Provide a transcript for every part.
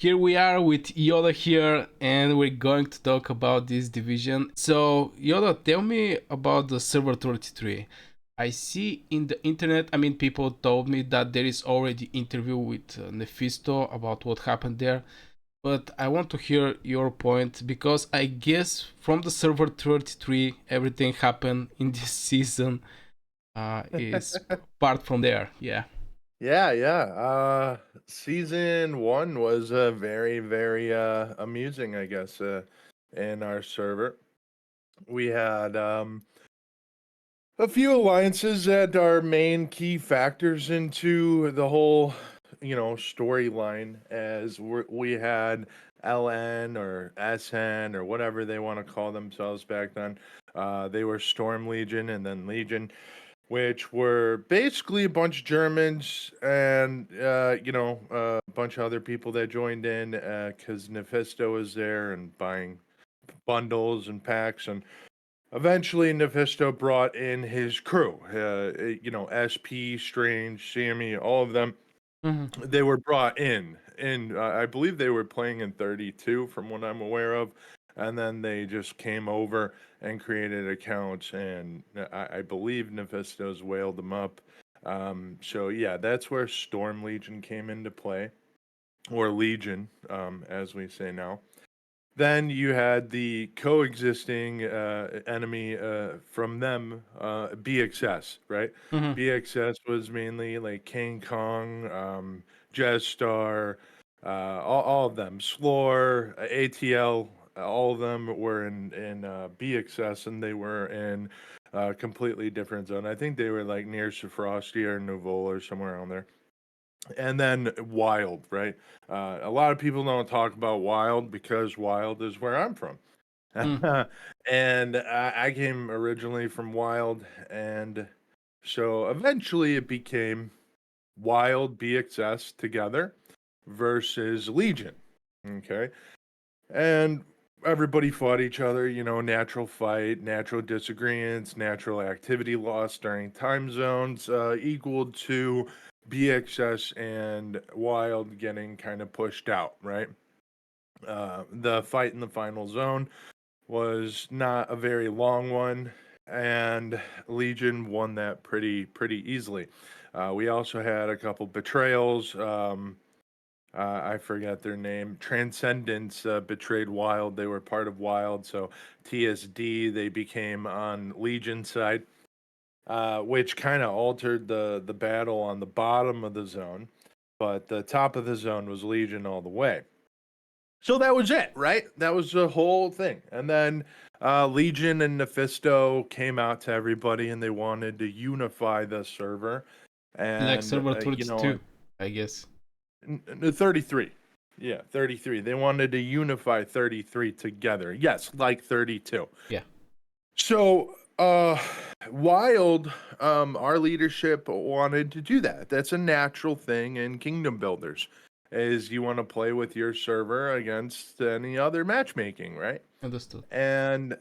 Here we are with Yoda here, and we're going to talk about this division. So, Yoda, tell me about the Server 33. I see in the internet, people told me that there is already interview with Nephisto about what happened there, but I want to hear your point because I guess from the Server 33, everything happened in this season is part from there. Yeah. Yeah. Season one was very amusing, I guess, in our server. We had a few alliances that are main key factors into the whole, storyline. We had LN or SN or whatever they want to call themselves back then. They were Storm Legion and then Legion, which were basically a bunch of Germans and a bunch of other people that joined in because Nephisto was there and buying bundles and packs, and eventually Nephisto brought in his crew. SP, Strange, Sammy, all of them. Mhm. They were brought in, and I believe they were playing in 32, from what I'm aware of. And then they just came over and created accounts, and I believe Nephisto's whaled them up. So yeah, that's where Storm Legion came into play, or Legion, as we say now. Then you had the coexisting enemy from them, BXS, right? Mhm. BXS was mainly like King Kong, Jetstar, all of them, Slore, ATL, all of them were in BXS, and they were in a completely different zone. I think they were like near Sofrosty or Novola or somewhere around there. And then Wild, right? A lot of people don't talk about Wild because Wild is where I'm from. Mm. And I came originally from Wild, and so eventually it became Wild BXS together versus Legion. Okay. And everybody fought each other, natural fight, natural disagreements, natural activity loss during time zones, equal to BXS and Wild getting kind of pushed out, right? The fight in the final zone was not a very long one, and Legion won that pretty easily. We also had a couple betrayals. I forget their name. Transcendence betrayed Wild. They were part of Wild, so TSD they became on Legion side, which kind of altered the battle on the bottom of the zone. But the top of the zone was Legion all the way. So that was it, right? That was the whole thing. And then Legion and Nephisto came out to everybody, and they wanted to unify the server. Like And Server 32, I guess. 33. Yeah, 33. They wanted to unify 33 together. Yes, like 32. Yeah. So, Wild, our leadership wanted to do that. That's a natural thing in Kingdom Builders, is you want to play with your server against any other matchmaking, right? Understood. And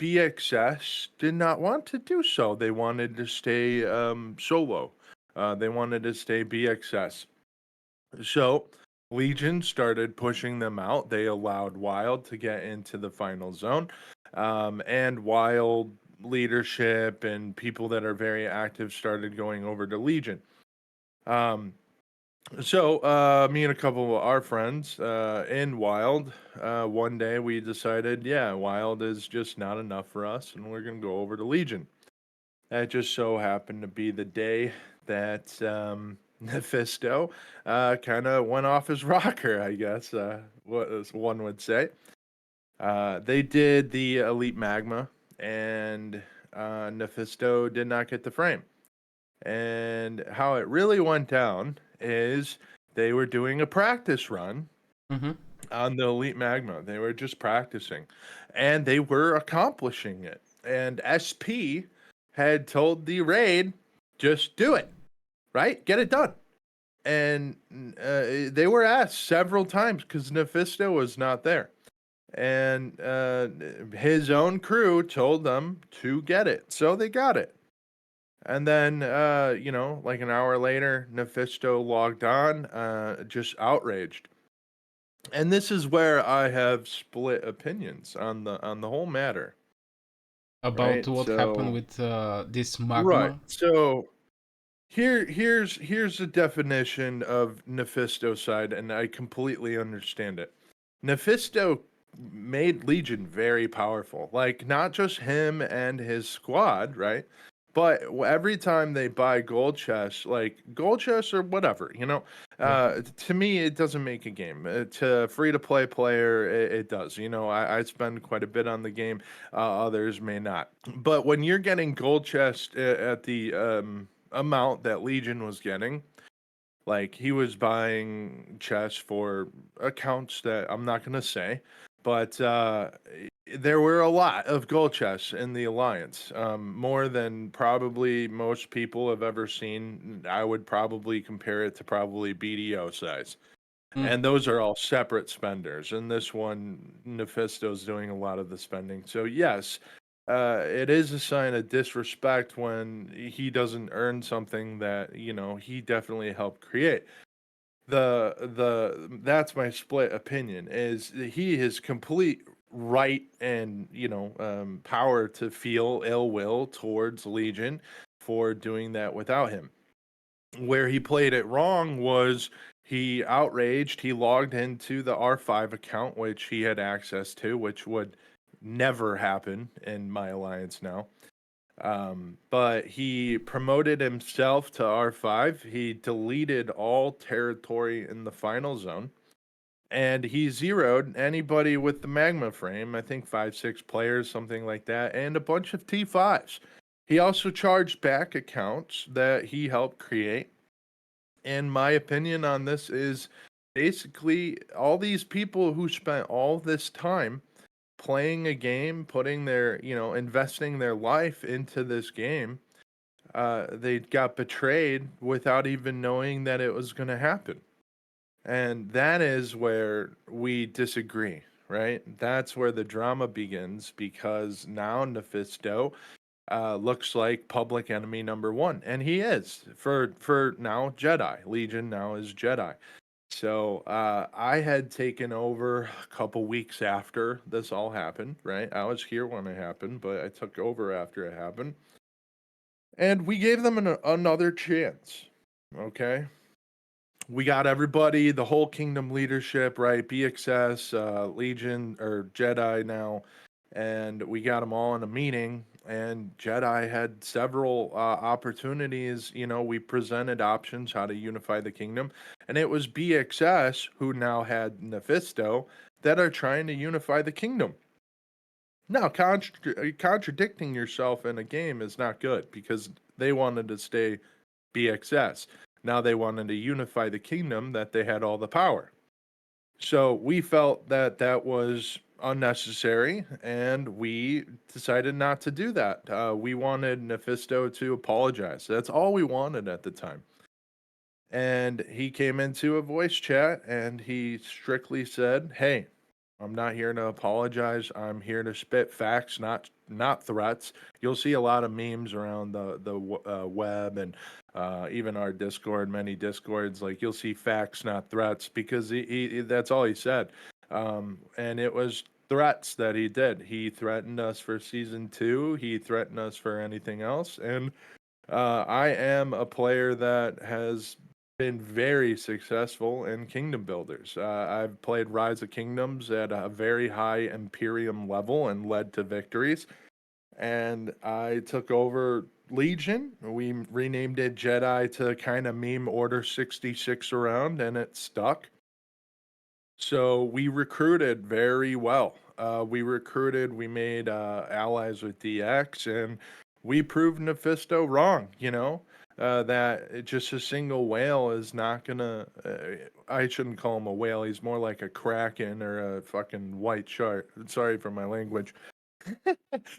BXS did not want to do so. They wanted to stay solo. They wanted to stay BXS. So Legion started pushing them out. They allowed Wild to get into the final zone. And Wild leadership and people that are very active started going over to Legion. Um, so me and a couple of our friends in Wild, one day we decided, yeah, Wild is just not enough for us, and we're going to go over to Legion. That just so happened to be the day that Nephisto kind of went off his rocker, I guess, what as one would say. They did the Elite Magma, and Nephisto did not get the frame. And how it really went down is they were doing a practice run Mm-hmm. on the Elite Magma. They were just practicing, and they were accomplishing it. And SP had told the raid, just do it, right? Get it done. And they were asked several times because Nephisto was not there. And his own crew told them to get it. So they got it. And then, like an hour later, Nephisto logged on, just outraged. And this is where I have split opinions on the whole matter, About right? what happened So with this right. magma. So here's the definition of Nephistocide, and I completely understand it. Nephisto made Legion very powerful. Like, not just him and his squad, right? But every time they buy gold chests, like gold chests or whatever, Yeah. to me it doesn't make a game. To free to play player, it does. I spend quite a bit on the game. Others may not. But when you're getting gold chests at the amount that Legion was getting, like he was buying chests for accounts that I'm not gonna say, but there were a lot of gold chests in the alliance, more than probably most people have ever seen. I would probably compare it to probably BDO size, Mm. and those are all separate spenders. And this one, Nephisto's doing a lot of the spending. So yes, it is a sign of disrespect when he doesn't earn something that he definitely helped create. The That's my split opinion. Is he has complete right and power to feel ill will towards Legion for doing that without him. Where he played it wrong was he outraged, he logged into the R5 account, which he had access to, which would never happen in my alliance now. But he promoted himself to R5. He deleted all territory in the final zone. And he zeroed anybody with the magma frame, I think 5, 6 players, something like that, and a bunch of T5s. He also charged back accounts that he helped create. And my opinion on this is basically all these people who spent all this time playing a game, putting their, investing their life into this game, they got betrayed without even knowing that it was going to happen. And that is where we disagree, right? That's where the drama begins because now Nephisto looks like public enemy number one, and he is for now Jedi Legion now is Jedi. So I had taken over a couple weeks after this all happened, right? I was here when it happened, but I took over after it happened, and we gave them another chance. Okay, we got everybody, the whole kingdom leadership, right? BXS, Legion, or Jedi now, and we got them all in a meeting. And Jedi had several opportunities. We presented options how to unify the kingdom, and it was BXS who now had Nephisto that are trying to unify the kingdom. Now, contradicting yourself in a game is not good because they wanted to stay BXS. Now they wanted to unify the kingdom that they had all the power. So we felt that that was unnecessary and we decided not to do that. We wanted Nephisto to apologize. That's all we wanted at the time. And he came into a voice chat and he strictly said, "Hey, I'm not here to apologize. I'm here to spit facts, not threats." You'll see a lot of memes around the web and even our Discord, many Discords. Like you'll see facts, not threats, because that's all he said, and it was threats that he did. He threatened us for season 2. He threatened us for anything else, and I am a player that has been very successful in kingdom builders. I've played Rise of Kingdoms at a very high Imperium level and led to victories. And I took over Legion. We renamed it Jedi to kind of meme Order 66 around, and it stuck. So we recruited very well. We made allies with DX, and we proved Nephisto wrong, that just a single whale is not gonna. I shouldn't call him a whale. He's more like a kraken or a fucking white shark. Sorry for my language. Yeah,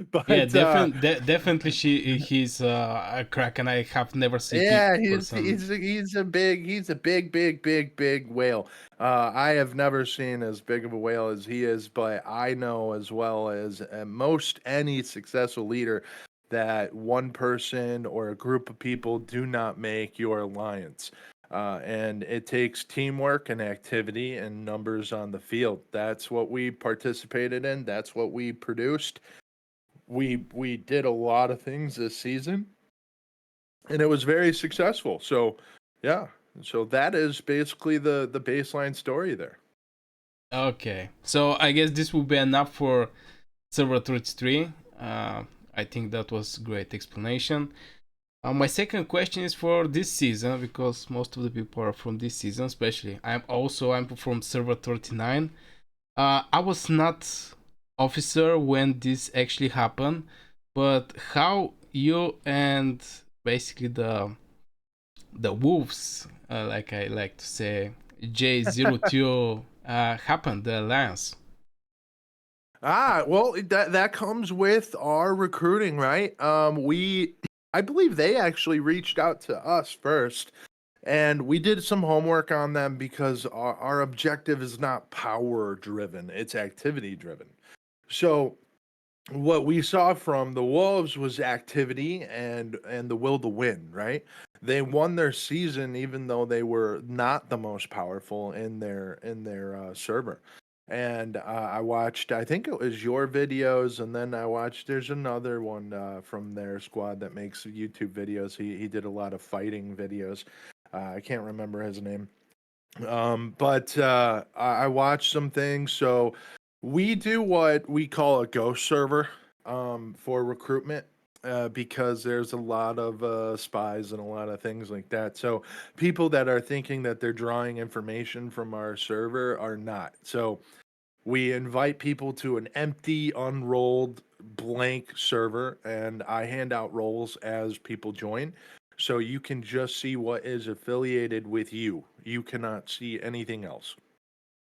but definitely he's a crack, and I have never seen it Yeah, in person. he's a big whale. I have never seen as big of a whale as he is, but I know as well as most any successful leader that one person or a group of people do not make your alliance. And it takes teamwork and activity and numbers on the field. That's what we participated in. That's what we produced. We did a lot of things this season, and it was very successful. So, yeah. So that is basically the baseline story there. Okay, so I guess this will be enough for Server 33. Uh, I think that was great explanation. My second question is for this season because most of the people are from this season, especially I'm from Server 39. I was not officer when this actually happened, but how you and basically the wolves, like I like to say, J02 happened, the alliance. Well, that comes with our recruiting, right? I believe they actually reached out to us first, and we did some homework on them because our objective is not power driven; it's activity driven. So what we saw from the Wolves was activity and the will to win, right? They won their season even though they were not the most powerful in their server. And I watched, I think it was your videos, and then I watched. There's another one from their squad that makes YouTube videos. He did a lot of fighting videos. I can't remember his name, but I watched some things. So we do what we call a ghost server for recruitment because there's a lot of spies and a lot of things like that. So people that are thinking that they're drawing information from our server are not. So we invite people to an empty, unrolled, blank server, and I hand out roles as people join. So you can just see what is affiliated with you. You cannot see anything else.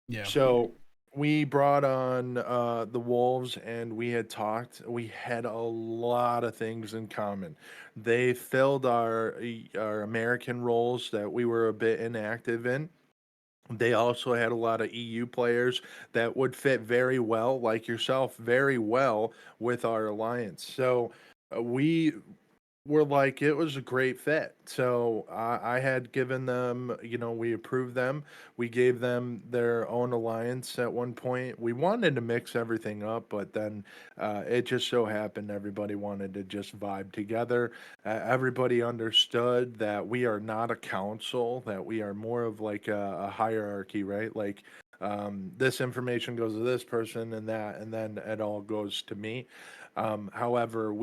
Yeah. So we brought on the Wolves and we had talked. We had a lot of things in common. They filled our American roles that we were a bit inactive in. They also had a lot of EU players that would fit very well, like yourself, very well with our alliance. So we were like, it was a great fit. So I had given them, we approved them. We gave them their own alliance at one point. We wanted to mix everything up, but then it just so happened everybody wanted to just vibe together. Everybody understood that we are not a council, that we are more of like a hierarchy, right? Like, this information goes to this person and that, and then it all goes to me. However,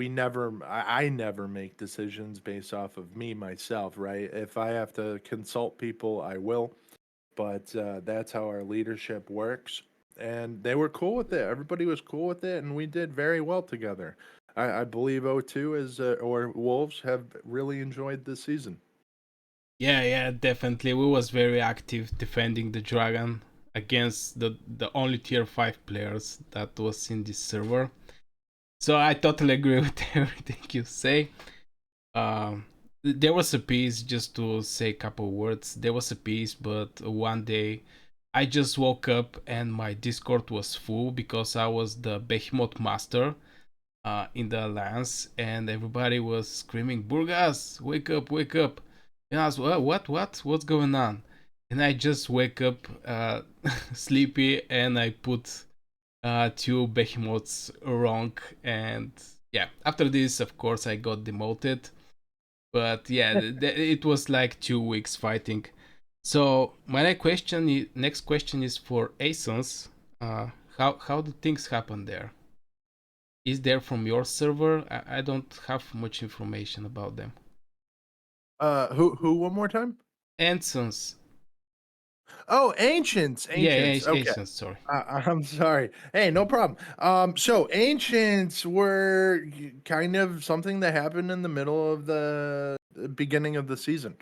I never make decisions based off of me myself, right? If I have to consult people, I will, but that's how our leadership works. And they were cool with it. Everybody was cool with it, and we did very well together. I believe O2 or Wolves have really enjoyed this season. Yeah, yeah, definitely. We was very active defending the dragon against the only tier 5 players that was in this server. So I totally agree with everything you say. There was a piece, just to say a couple words. There was a piece, but one day I just woke up and my Discord was full because I was the Behemoth master in the alliance, and everybody was screaming, "Burgas, wake up, wake up!" And I was, what's going on? And I just wake up sleepy, and I put two behemoths wrong, and yeah, after this, of course, I got demoted. But yeah, it was like 2 weeks fighting. So my next question is for Asons. How do things happen there? Is there from your server? I don't have much information about them. Who one more time? Ansons. Oh, ancients, Yeah, ancients. Okay. Asons, sorry. I'm sorry. Hey, no problem. So ancients were kind of something that happened in the middle of the beginning of the season.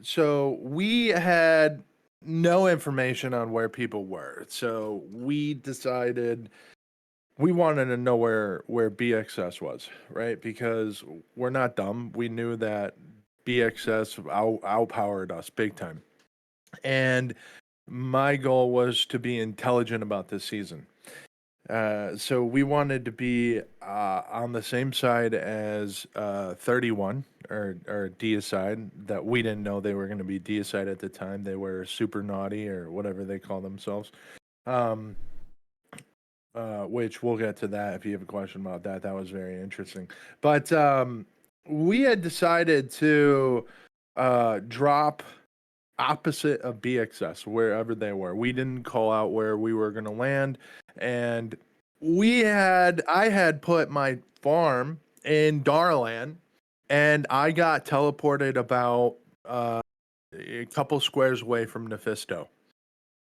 So we had no information on where people were. So we decided we wanted to know where BXS was, right? Because we're not dumb. We knew that BXS outpowered us big time. And my goal was to be intelligent about this season. So we wanted to be on the same side as 31 or Deicide that we didn't know they were going to be Deicide at the time. They were super naughty or whatever they call themselves. Um, which we'll get to that if you have a question about that. That was very interesting. But we had decided to drop opposite of BXS wherever they were. We didn't call out where we were going to land, and I had put my farm in Darlan, and I got teleported about a couple squares away from Nephisto,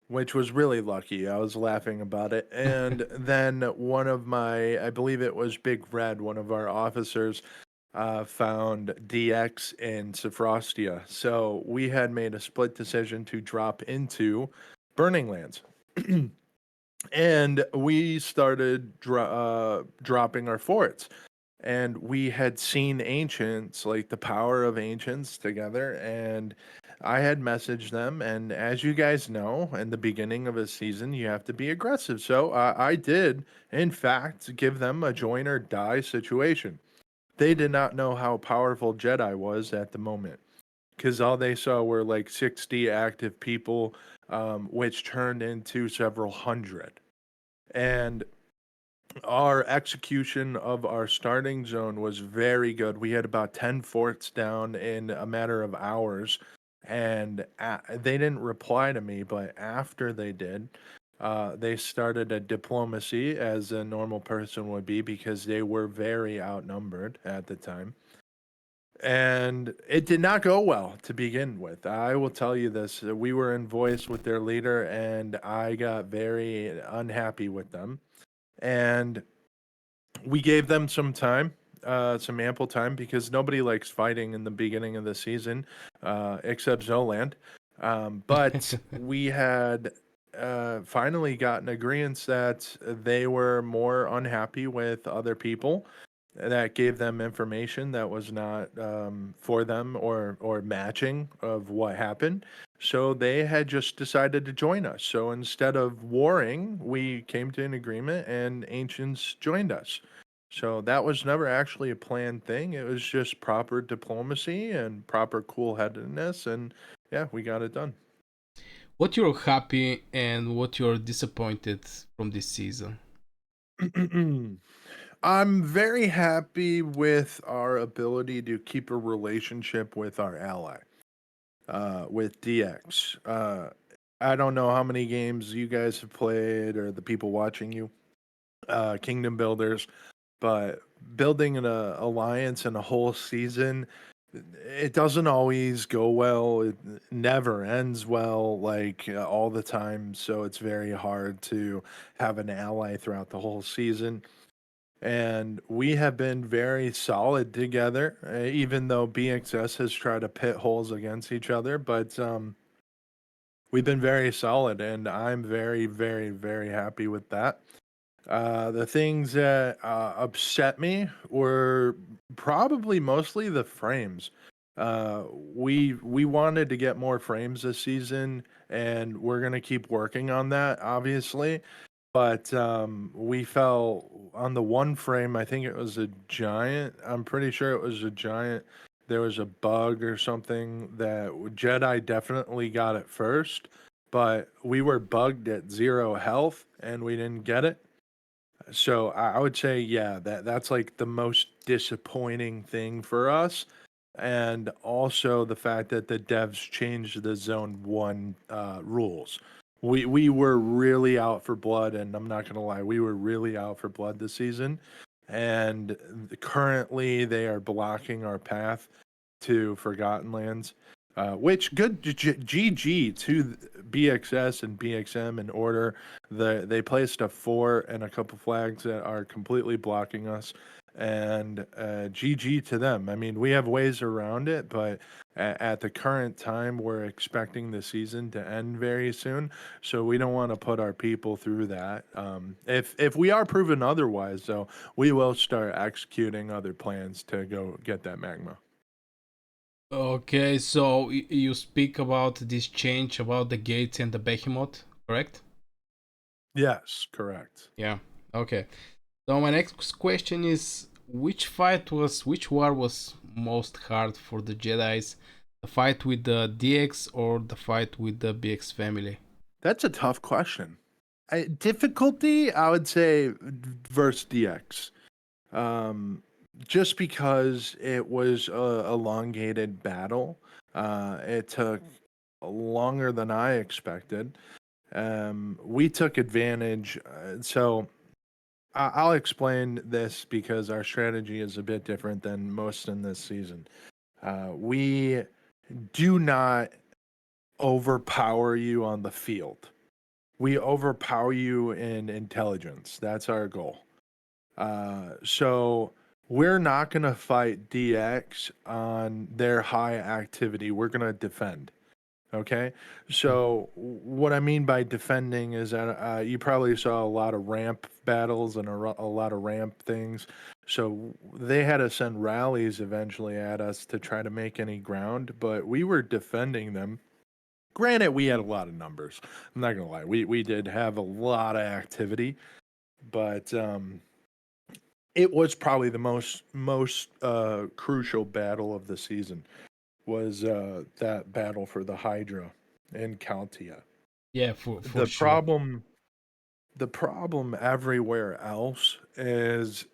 which was really lucky. I was laughing about it. And then one of my, I believe it was Big Red, one of our officers, found DX in Sophronia. So we had made a split decision to drop into Burning Lands. And we started dropping our forts. And we had seen ancients, like the power of ancients together. And I had messaged them. And as you guys know, in the beginning of a season, you have to be aggressive. So I did, in fact, give them a join or die situation. They did not know how powerful Jedi was at the moment because all they saw were like 60 active people, which turned into several hundred. And our execution of our starting zone was very good. We had about 10 forts down in a matter of hours. And they didn't reply to me, but after they did, they started a diplomacy as a normal person would be because they were very outnumbered at the time. And it did not go well to begin with. I will tell you this. We were in voice with their leader, and I got very unhappy with them. And we gave them some ample time, because nobody likes fighting in the beginning of the season, except Zoland. But we had finally gotten agreements that they were more unhappy with other people that gave them information that was not for them or matching of what happened. So they had just decided to join us. So instead of warring, we came to an agreement and ancients joined us. So that was never actually a planned thing. It was just proper diplomacy and proper cool headedness, and yeah, we got it done. What you're happy and what you're disappointed from this season? I'm very happy with our ability to keep a relationship with our ally, with DX. I don't know how many games you guys have played or the people watching you, Kingdom Builders, but building an alliance in a whole season, it doesn't always go well. It never ends well, like all the time. So it's very hard to have an ally throughout the whole season. And we have been very solid together, even though BXS has tried to pit holes against each other. But we've been very solid, and I'm very, very, very happy with that. The things that upset me were probably mostly the frames. We wanted to get more frames this season, and we're gonna keep working on that, obviously. But we fell on the one frame. I think it was a giant. I'm pretty sure it was a giant. There was a bug or something that Jedi definitely got it first, but we were bugged at 0 health and we didn't get it. So I would say, yeah, that's like the most disappointing thing for us. And also the fact that the devs changed the zone 1 rules. We were really out for blood, and I'm not gonna lie, we were really out for blood this season. And currently they are blocking our path to Forgotten Lands. Which good GG to BXS and BXM in order. They placed a fort and a couple flags that are completely blocking us, and GG to them. I mean, we have ways around it, but at the current time, we're expecting the season to end very soon, so we don't want to put our people through that. If we are proven otherwise, though, we will start executing other plans to go get that magma. Okay, so you speak about this change about the gates and the behemoth, correct? Yes, correct. Yeah. Okay. So my next question is, which war was most hard for the Jedi's? The fight with the DX or the fight with the BX family? That's a tough question. Difficulty, I would say, versus DX. Um, just because it was a elongated battle. It took longer than I expected. We took advantage. I'll explain this because our strategy is a bit different than most in this season. We do not overpower you on the field. We overpower you in intelligence. That's our goal. So we're not going to fight DX on their high activity. We're going to defend. Okay. So what I mean by defending is that you probably saw a lot of ramp battles and a lot of ramp things. So they had to send rallies eventually at us to try to make any ground, but we were defending them. Granted, we had a lot of numbers. I'm not gonna lie. We did have a lot of activity, but it was probably the most crucial battle of the season was that battle for the Hydra in Caltia. Yeah, for The sure. problem the problem everywhere else is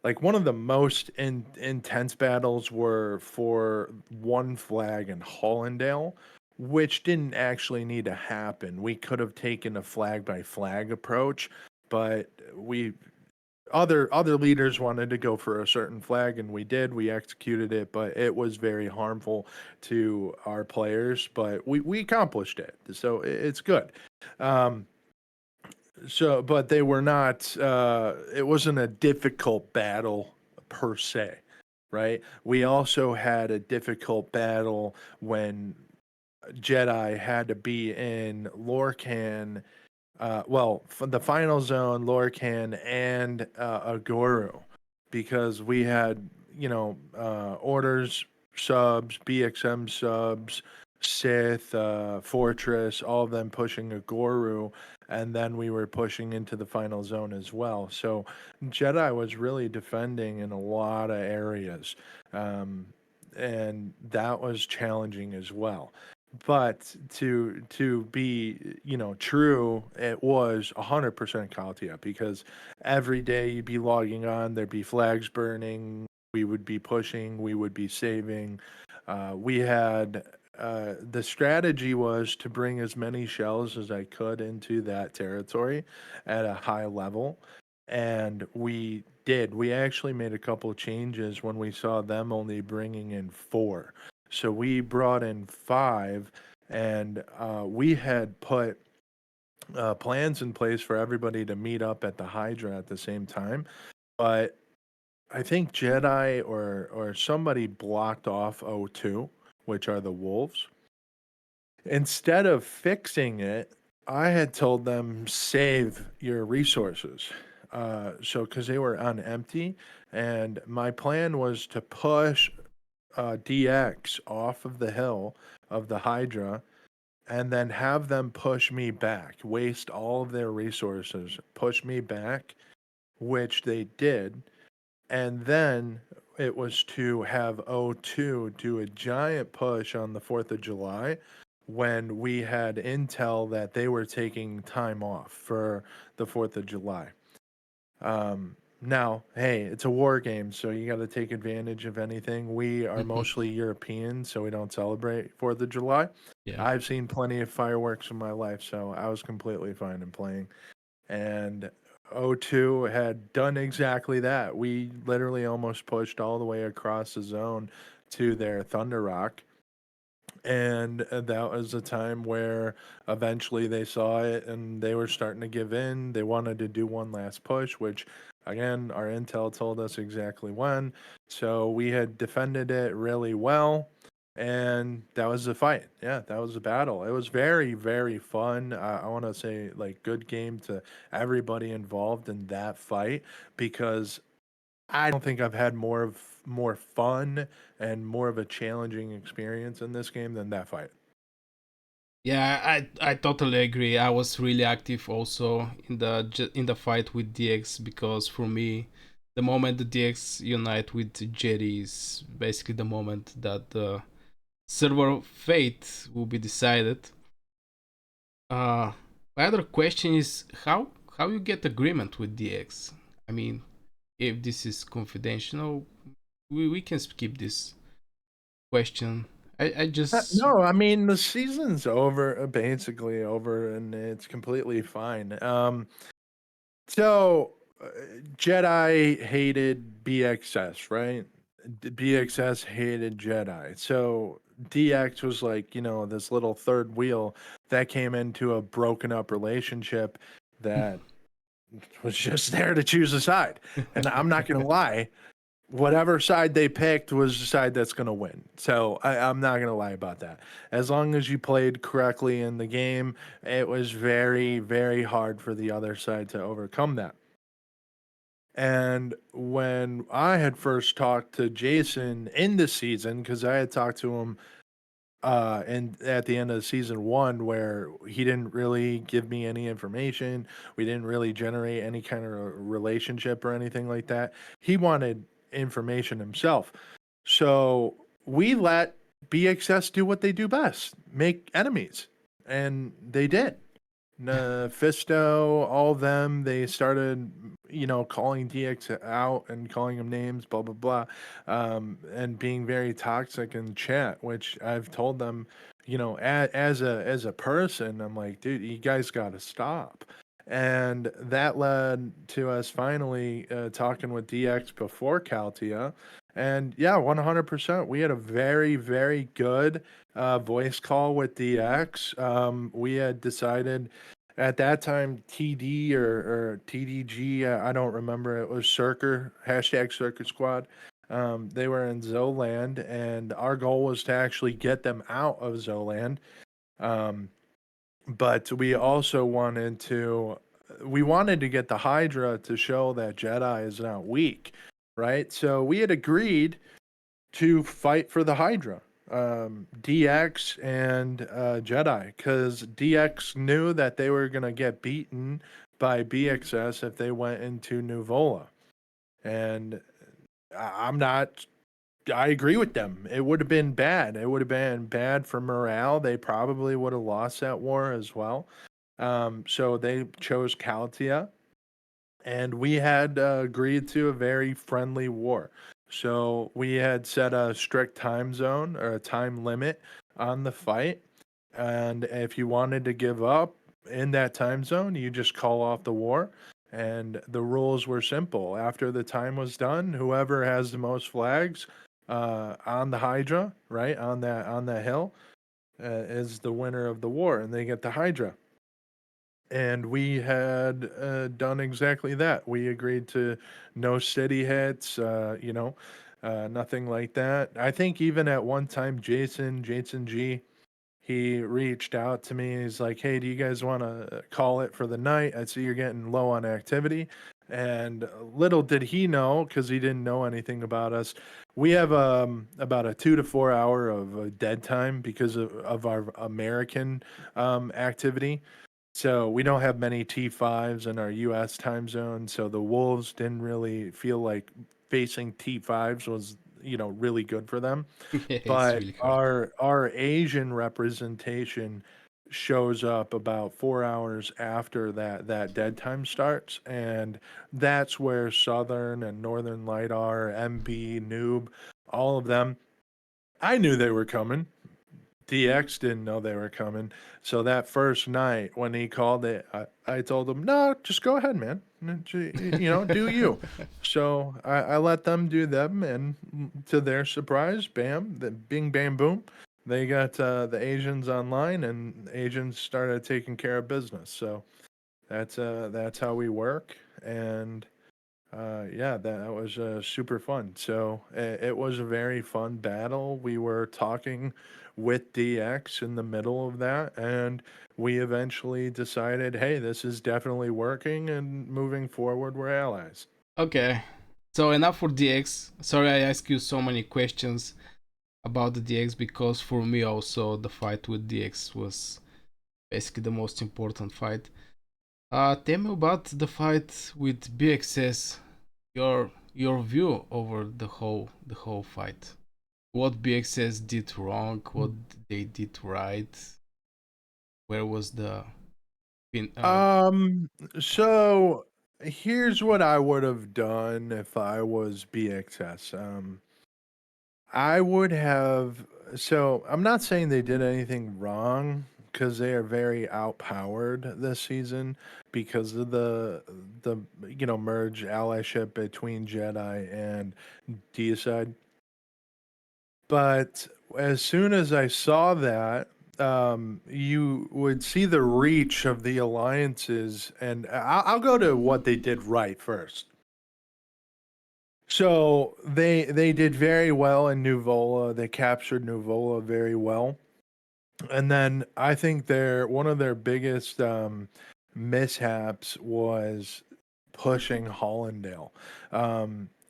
like one of the most intense battles were for one flag in Hollandale, which didn't actually need to happen. We could have taken a flag by flag approach, but we other leaders wanted to go for a certain flag and we did. We executed it, but it was very harmful to our players, but we accomplished it. So it's good. Um, but they were not. It wasn't a difficult battle per se, right? We also had a difficult battle when Jedi had to be in Lorcan. The final zone, Lorcan, and Agoro, because we had orders subs, BXM subs, Sith, Fortress, all of them pushing Agoro, and then we were pushing into the final zone as well. So Jedi was really defending in a lot of areas, um, and that was challenging as well. But to be true, it was 100% Kaltia because every day you'd be logging on, there'd be flags burning, we would be pushing, we would be saving. We had the strategy was to bring as many shells as I could into that territory at a high level, and we did. We actually made a couple changes when we saw them only bringing in four. So we brought in five, and we had put plans in place for everybody to meet up at the Hydra at the same time. But I think Jedi or somebody blocked off O2, which are the wolves. Instead of fixing it, I had told them save your resources. So because they were on empty, and my plan was to push DX off of the hill of the Hydra and then have them push me back, waste all of their resources, push me back, which they did. And then it was to have O2 do a giant push on the 4th of July when we had intel that they were taking time off for the 4th of July. Now, hey, it's a war game, so you got to take advantage of anything. We are mostly European, so we don't celebrate 4th of July. Yeah. I've seen plenty of fireworks in my life, so I was completely fine in playing. And O2 had done exactly that. We literally almost pushed all the way across the zone to their Thunder Rock, and that was a time where eventually they saw it and they were starting to give in. They wanted to do one last push, which again, our intel told us exactly when. So we had defended it really well. And that was the fight. Yeah, that was a battle. It was very, very fun. I want to say, like, good game to everybody involved in that fight because I don't think I've had more fun and more of a challenging experience in this game than that fight. Yeah, I totally agree. I was really active also in the fight with DX, because for me, the moment the DX unite with Jedi is basically the moment that the server fate will be decided. My other question is how you get agreement with DX. I mean, if this is confidential, we can skip this question. I just No, I mean the season's over, basically over, and it's completely fine. So uh, Jedi hated BXS, right? BXS hated Jedi. So DX was like, this little third wheel that came into a broken up relationship that was just there to choose a side. And I'm not going to lie, whatever side they picked was the side that's going to win. So I'm not going to lie about that. As long as you played correctly in the game, it was very, very hard for the other side to overcome that. And when I had first talked to Jason in the season, because I had talked to him and at the end of season one, where he didn't really give me any information, we didn't really generate any kind of relationship or anything like that. He wanted information himself. So we let BXS do what they do best, make enemies. And they did. Nephisto, all of them, they started, calling DX out and calling him names, blah blah blah, and being very toxic in chat. Which I've told them, as a person, I'm like, dude, you guys got to stop. And that led to us finally talking with DX before Caltia. And yeah, 100%. We had a very, very good voice call with DX. We had decided at that time, TD or TDG, I don't remember. It was Circuit, hashtag Circuit Squad. They were in Zoland, and our goal was to actually get them out of Zoland. Um, but we wanted to get the Hydra to show that Jedi is not weak, right? So we had agreed to fight for the Hydra, DX and Jedi, because DX knew that they were going to get beaten by BXS if they went into Nuvola. And I'm not, I agree with them. It would have been bad. It would have been bad for morale. They probably would have lost that war as well. So they chose Caltia, and we had agreed to a very friendly war. So we had set a strict time zone or a time limit on the fight. And if you wanted to give up in that time zone, you just call off the war. And the rules were simple. After the time was done, whoever has the most flags on the Hydra, right on that hill, is the winner of the war, and they get the Hydra. And we had done exactly that. We agreed to no city hits, nothing like that. I think even at one time, Jason G, he reached out to me. He's like, "Hey, do you guys want to call it for the night? I see you're getting low on activity." And little did he know, because he didn't know anything about us. We have about a 2 to 4 hour of dead time because of our American activity. So we don't have many T5s in our US time zone, so the Wolves didn't really feel like facing T5s was, really good for them. it's But really hard. our Asian representation shows up about 4 hours after that dead time starts, and that's where Southern and Northern Light are, MB, Noob, all of them. I knew they were coming. DX didn't know they were coming. So that first night when he called it, I told him, no, just go ahead, man. Do you. So I let them do them. And to their surprise, bam, the bing, bam, boom. They got the Asians online, and Asians started taking care of business. So that's how we work. And yeah, that was super fun. So it was a very fun battle. We were talking with DX in the middle of that, and we eventually decided, hey, this is definitely working, and moving forward, we're allies. Okay, so enough for DX. Sorry I asked you so many questions about the DX, because for me also the fight with DX was basically the most important fight. Tell me about the fight with BXS. Your view over the whole fight. What BXS did wrong? What they did right? Where was the pin? Um, so here's what I would have done if I was BXS. I would have. So I'm not saying they did anything wrong because they are very outpowered this season because of the merge allyship between Jedi and Deicide. But as soon as I saw that, you would see the reach of the alliances, and I'll go to what they did right first. So they did very well in Nuvola. They captured Nuvola very well, and then I think one of their biggest mishaps was pushing Hollandale.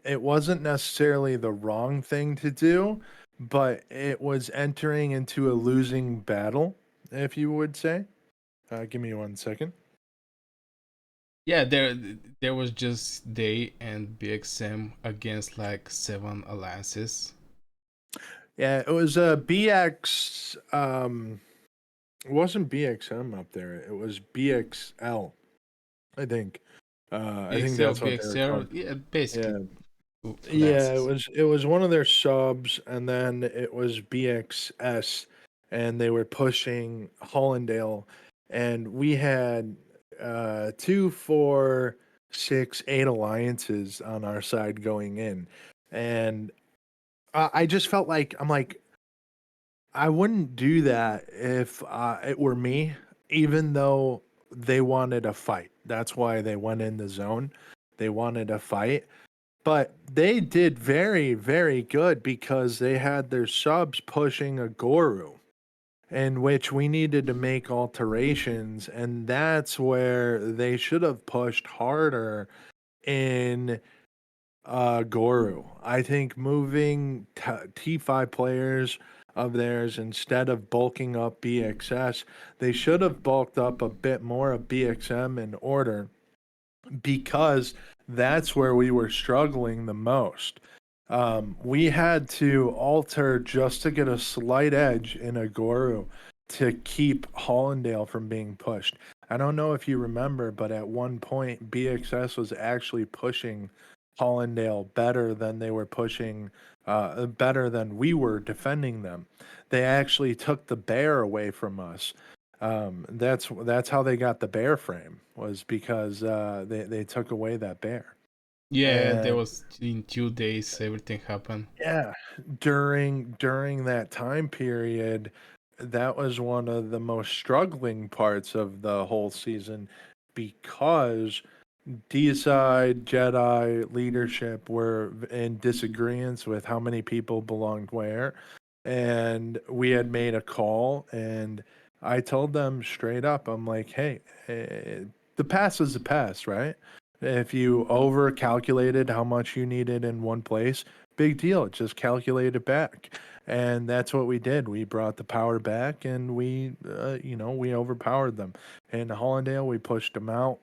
It wasn't necessarily the wrong thing to do, but it was entering into a losing battle, if you would say. Give me 1 second. Yeah, there was just they and BXM against like 7 alliances. Yeah, it was a BX. It wasn't BXM up there. It was BXL, I think. I think BXL, that's what they were BXL, called. yeah, Yeah, basically yeah. It alliances. was it was one of their subs, and then it was BXS, and they were pushing Hollandale, and we had 2, 4, 6, 8 alliances on our side going in, and I just felt like I'm like I wouldn't do that if it were me, even though they wanted a fight. That's why they went in the zone. They wanted a fight. But they did very, very good because they had their subs pushing a Goru, in which we needed to make alterations. And that's where they should have pushed harder in Goru. I think moving T5 players of theirs instead of bulking up BXS, they should have bulked up a bit more of BXM in order because that's where we were struggling the most. We had to alter just to get a slight edge in Agoru to keep Hollandale from being pushed. I don't know if you remember, but at one point, BXS was actually pushing Hollandale better than they were pushing, better than we were defending them. They actually took the bear away from us. That's how they got the bear frame was because they took away that bear. Yeah, there And was in 2 days everything happened. yeah, during that time period, that was one of the most struggling parts of the whole season because Deicide Jedi leadership were in disagreements with how many people belonged where, and we had made a call, and I told them straight up, I'm like, hey, the past is the past, right? If you over calculated how much you needed in one place, big deal. Just calculate it back. And that's what we did. We brought the power back and we overpowered them. In Hollandale, we pushed them out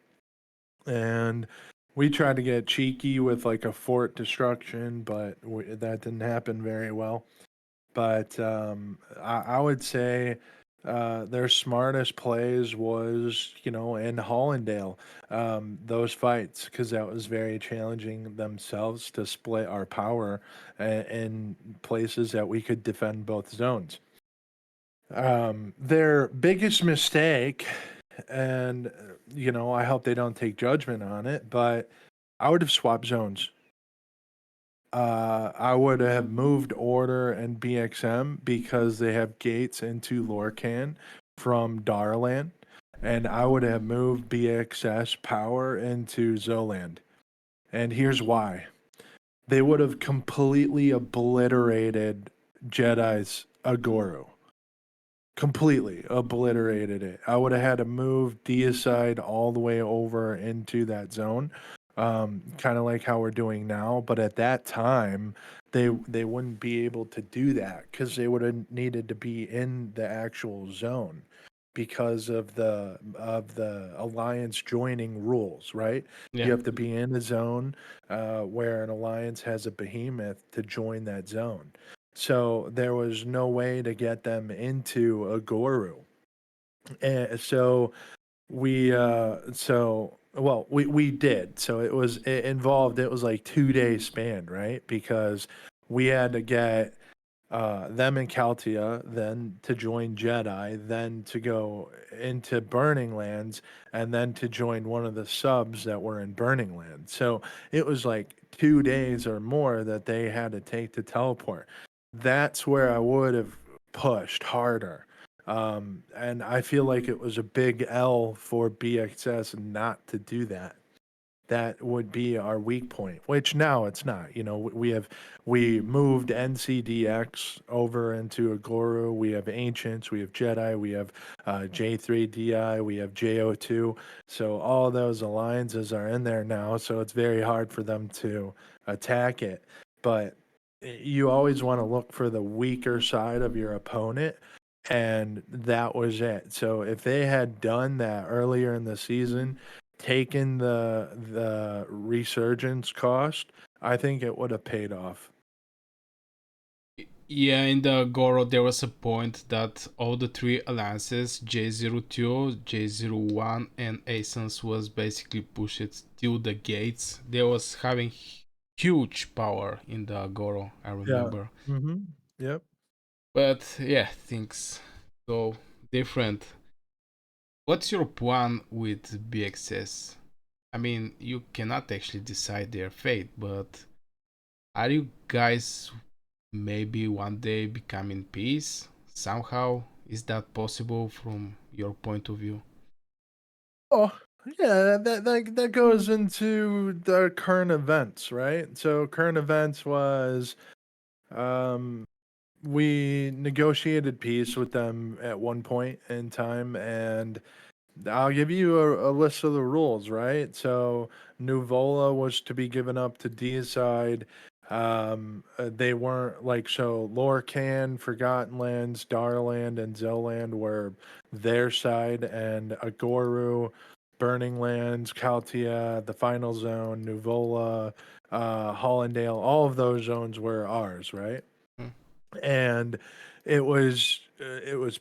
and we tried to get cheeky with like a fort destruction, but that didn't happen very well. But I would say their smartest plays was, in Hollandale, those fights, because that was very challenging themselves to split our power in places that we could defend both zones. Their biggest mistake, and I hope they don't take judgment on it, but I would have swapped zones. I would have moved Order and BXM because they have gates into Lorcan from Darlan, and I would have moved BXS Power into Zoland. And here's why. They would have completely obliterated Jedi's Agoru. Completely obliterated it. I would have had to move Deicide all the way over into that zone, kind of like how we're doing now. But at that time, they wouldn't be able to do that because they would have needed to be in the actual zone because of the alliance joining rules, right? You Yeah. have to be in a zone where an alliance has a behemoth to join that zone. So there was no way to get them into a Goru. And so we did. So it involved, it was like 2 days span, right? Because we had to get them in Caltia, then to join Jedi, then to go into Burning Lands, and then to join one of the subs that were in Burning Lands. So it was like 2 days or more that they had to take to teleport. That's where I would have pushed harder. And I feel like it was a big L for BXS not to do that. That would be our weak point, which now it's not. You know, we moved NCDX over into Agoru. We have Ancients, we have Jedi, we have J3DI, we have JO2. So all those alliances are in there now. So it's very hard for them to attack it. But you always want to look for the weaker side of your opponent, and that was it. So if they had done that earlier in the season, taken the resurgence cost, I think it would have paid off. Yeah, in the Goro, there was a point that all the three alliances, J02, J01, and Ascens, was basically pushed to the gates. They was having huge power in the Goro, I Yeah. remember. Mm-hmm. Yep. But yeah, things go different. What's your plan with BXS? I mean, you cannot actually decide their fate, but are you guys maybe one day become in peace somehow? Is that possible from your point of view? Oh, yeah, that goes into the current events, right? So current events was um we negotiated peace with them at one point in time, and I'll give you a list of the rules, right? So Nuvola was to be given up to Deicide. They weren't like, so Lorcan, Forgotten Lands, Darland, and Zoland were their side, and Agoru, Burning Lands, Kaltia, the Final Zone, Nuvola, Hollandale, all of those zones were ours, right? Hmm. And it was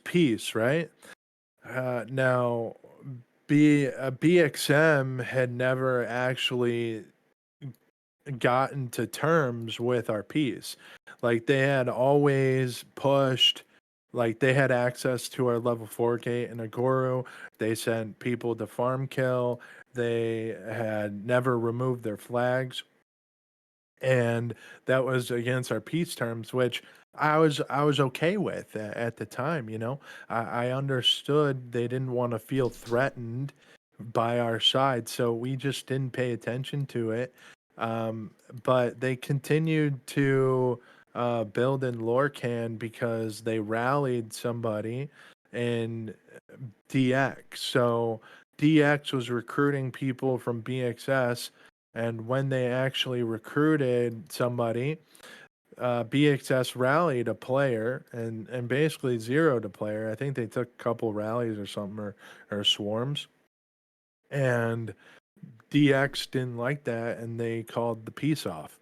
peace, right? Now, BXM had never actually gotten to terms with our piece. Like they had always pushed, like they had access to our level 4 gate in Agoro. They sent people to farm kill. They had never removed their flags, and that was against our peace terms, which I was okay with at the time. You know, I understood they didn't want to feel threatened by our side, so we just didn't pay attention to it. But they continued to build in Lorcan because they rallied somebody in DX. So DX was recruiting people from BXS, and when they actually recruited somebody, BXS rallied a player and basically zeroed a player. I think they took a couple rallies or something, or swarms. And DX didn't like that, and they called the peace off.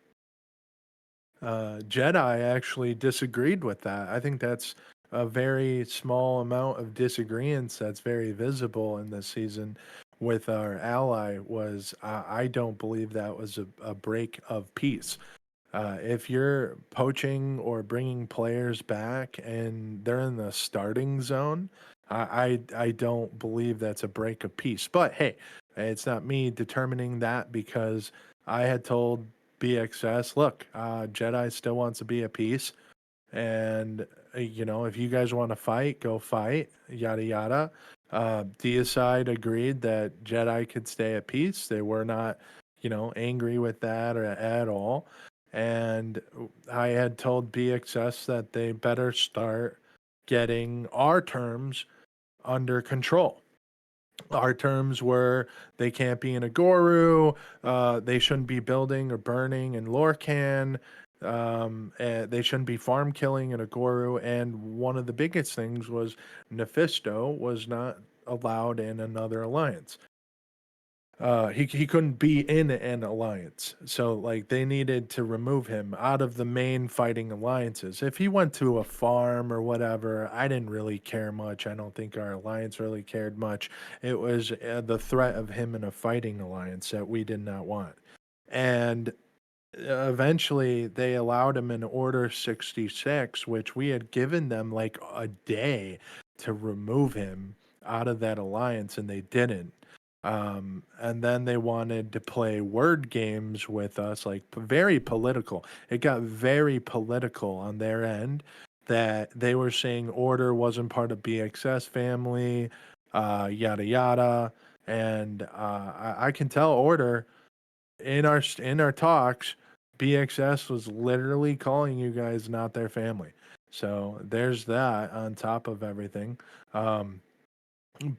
Jedi actually disagreed with that. I think that's a very small amount of disagreements that's very visible in this season with our ally. Was I don't believe that was a break of peace. If you're poaching or bringing players back and they're in the starting zone, I don't believe that's a break of peace. But hey, it's not me determining that, because I had told BXS, look, Jedi still wants to be at peace, and if you guys want to fight, go fight, yada yada. Deicide agreed that Jedi could stay at peace. They were not, angry with that or at all. And I had told BXS that they better start getting our terms under control. Our terms were they can't be in Agoru, they shouldn't be building or burning in Lorcan, They shouldn't be farm killing an Agoru, and one of the biggest things was Nephisto was not allowed in another alliance. He couldn't be in an alliance, so like they needed to remove him out of the main fighting alliances. If he went to a farm or whatever, I didn't really care much. I don't think our alliance really cared much. It was the threat of him in a fighting alliance that we did not want, and eventually they allowed him in Order 66, which we had given them like a day to remove him out of that alliance, and they didn't. And then they wanted to play word games with us, like very political. It got very political on their end that they were saying Order wasn't part of BXS family, yada yada. And I can tell Order in our talks, BXS was literally calling you guys not their family. So there's that on top of everything. Um,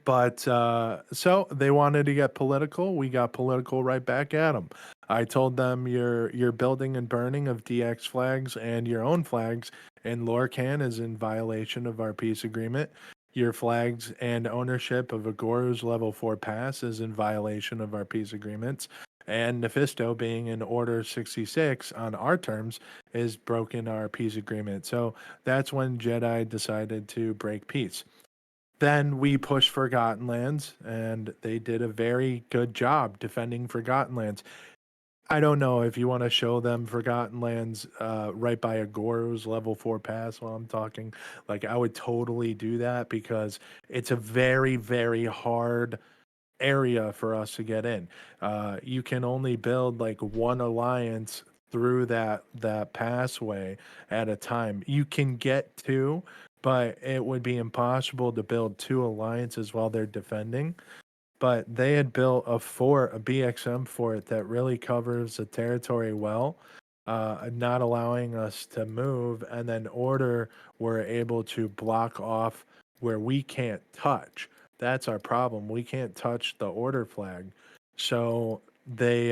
but so they wanted to get political. We got political right back at them. I told them your building and burning of DX flags and your own flags in Lorcan is in violation of our peace agreement. Your flags and ownership of Agoru's level 4 pass is in violation of our peace agreements. And Nephisto being in Order 66 on our terms is broken our peace agreement. So that's when Jedi decided to break peace. Then we pushed Forgotten Lands, and they did a very good job defending Forgotten Lands. I don't know if you want to show them Forgotten Lands right by Agoru's level 4 pass while I'm talking. Like, I would totally do that because it's a very, very hard area for us to get in. You can only build like one alliance through that passway at a time. You can get two, but it would be impossible to build two alliances while they're defending. But they had built a fort, a BXM fort that really covers the territory well, not allowing us to move, and then Order were able to block off where we can't touch. That's our problem. We can't touch the Order flag, so they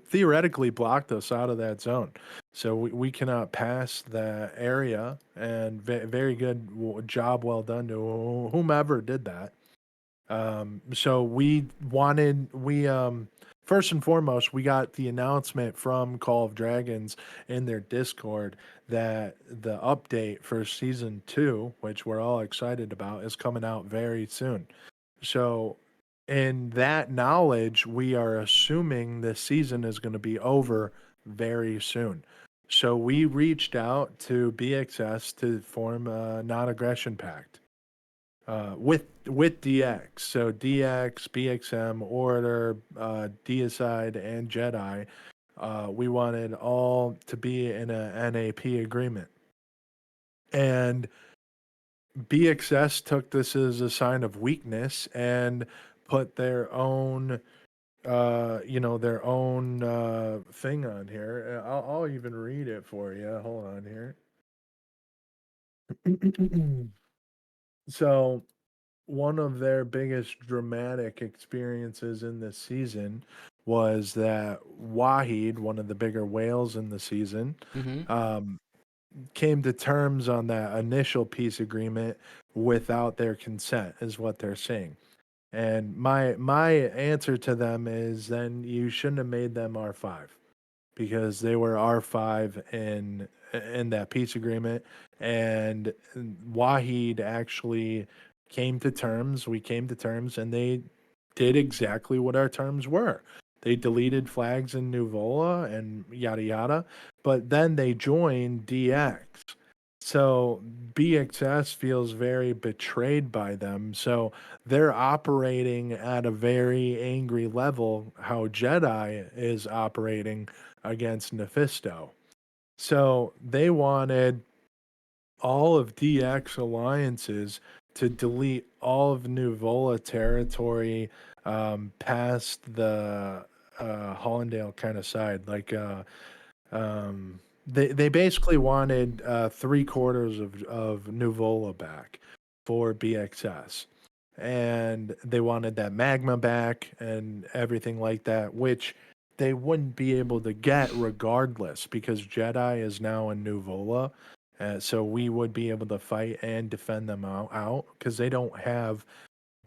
theoretically blocked us out of that zone. So we cannot pass that area, and very good job well done to whomever did that. So we first and foremost, we got the announcement from Call of Dragons in their Discord that the update for season 2, which we're all excited about, is coming out very soon. So in that knowledge, we are assuming this season is going to be over very soon. So we reached out to BXS to form a non-aggression pact with DX. So DX, BXM, Order, Deicide, and Jedi. We wanted all to be in a NAP agreement. And BXS took this as a sign of weakness and put their own their own thing on here. I'll even read it for you. Hold on here. So one of their biggest dramatic experiences in this season was that Wahid, one of the bigger whales in the season, Mm-hmm. um, came to terms on that initial peace agreement without their consent, is what they're saying. And my answer to them is then you shouldn't have made them R5 because they were R5 in that peace agreement, and Wahid actually came to terms. We came to terms, and they did exactly what our terms were. They deleted flags in Nuvola and yada yada, but then they joined DX. So BXS feels very betrayed by them. So they're operating at a very angry level, how Jedi is operating against Nephisto. So they wanted all of DX alliances to delete all of Nuvola territory past the Hollandale kind of side. They basically wanted 3/4 of Nuvola back for BXS. And they wanted that magma back and everything like that, which they wouldn't be able to get regardless because Jedi is now in New Vola. So we would be able to fight and defend them out because they don't have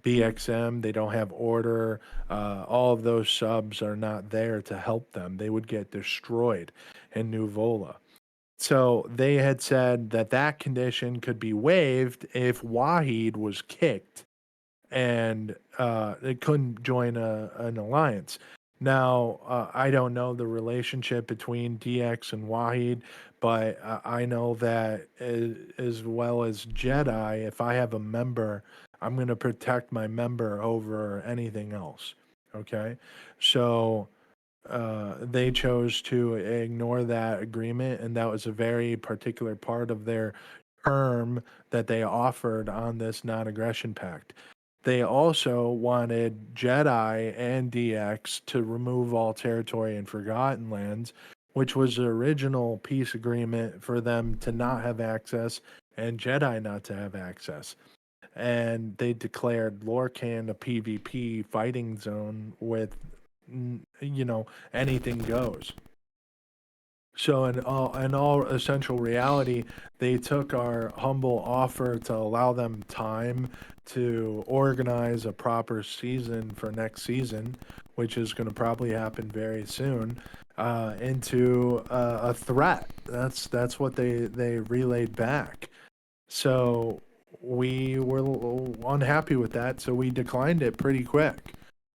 BXM, they don't have order. All of those subs are not there to help them. They would get destroyed in New Vola. So they had said that that condition could be waived if Wahid was kicked and they couldn't join an alliance. Now, I don't know the relationship between DX and Wahid, but I know that as well as Jedi, if I have a member, I'm going to protect my member over anything else. Okay. So they chose to ignore that agreement, and that was a very particular part of their term that they offered on this non-aggression pact. They also wanted Jedi and DX to remove all territory in Forgotten Lands, which was the original peace agreement for them to not have access and Jedi not to have access. And they declared Lorcan a PvP fighting zone with, anything goes. So in all essential reality, they took our humble offer to allow them time to organize a proper season for next season, which is going to probably happen very soon, into a threat. That's what they relayed back. So we were unhappy with that, so we declined it pretty quick.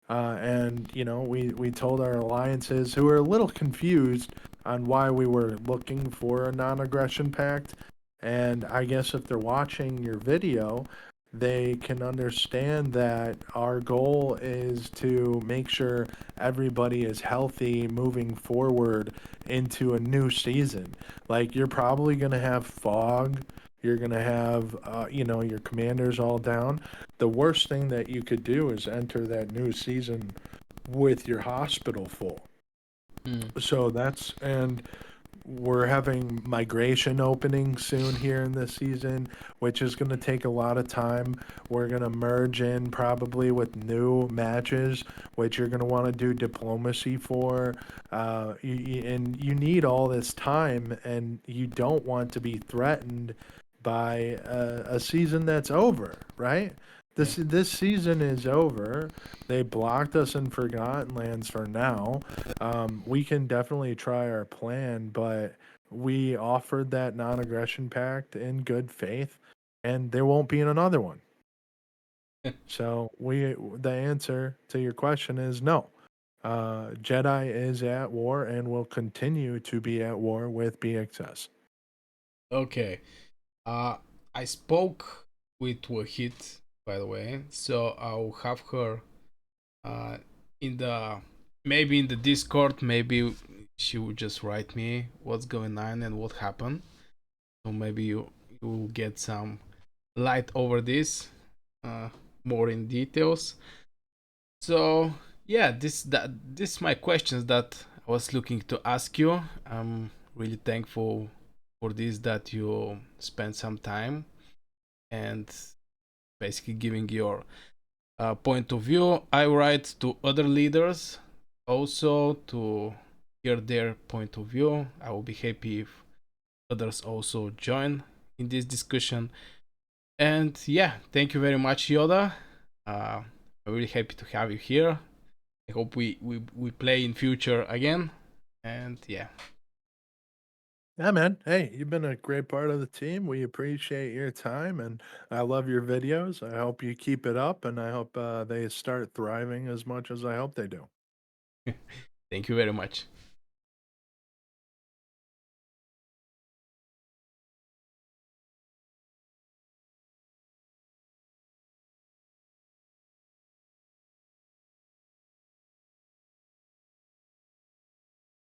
And we told our alliances who were a little confused on why we were looking for a non-aggression pact. And I guess if they're watching your video, they can understand that our goal is to make sure everybody is healthy moving forward into a new season. Like you're probably going to have fog. You're going to have, your commanders all down. The worst thing that you could do is enter that new season with your hospital full. Mm. So and we're having migration opening soon here in this season, which is going to take a lot of time. We're going to merge in probably with new matches, which you're going to want to do diplomacy for. And you need all this time, and you don't want to be threatened by a season that's over, right? Yeah. This season is over. They blocked us in Forgotten Lands for now. We can definitely try our plan, but we offered that non-aggression pact in good faith, and there won't be another one. So the answer to your question is no. Jedi is at war and will continue to be at war with BXS. Okay. Uh, I spoke with Wahid, by the way, so I'll have her uh, in the maybe in the Discord. Maybe she would just write me what's going on and what happened. So maybe you will get some light over this, uh, more in details. So yeah, this my questions that I was looking to ask you. I'm really thankful for this that you spent some time and basically giving your point of view. I write to other leaders also to hear their point of view. I will be happy if others also join in this discussion. And yeah, thank you very much, Yoda. I'm really happy to have you here. I hope we play in future again. And yeah. Yeah, man. Hey, you've been a great part of the team. We appreciate your time, and I love your videos. I hope you keep it up, and I hope they start thriving as much as I hope they do. Thank you very much.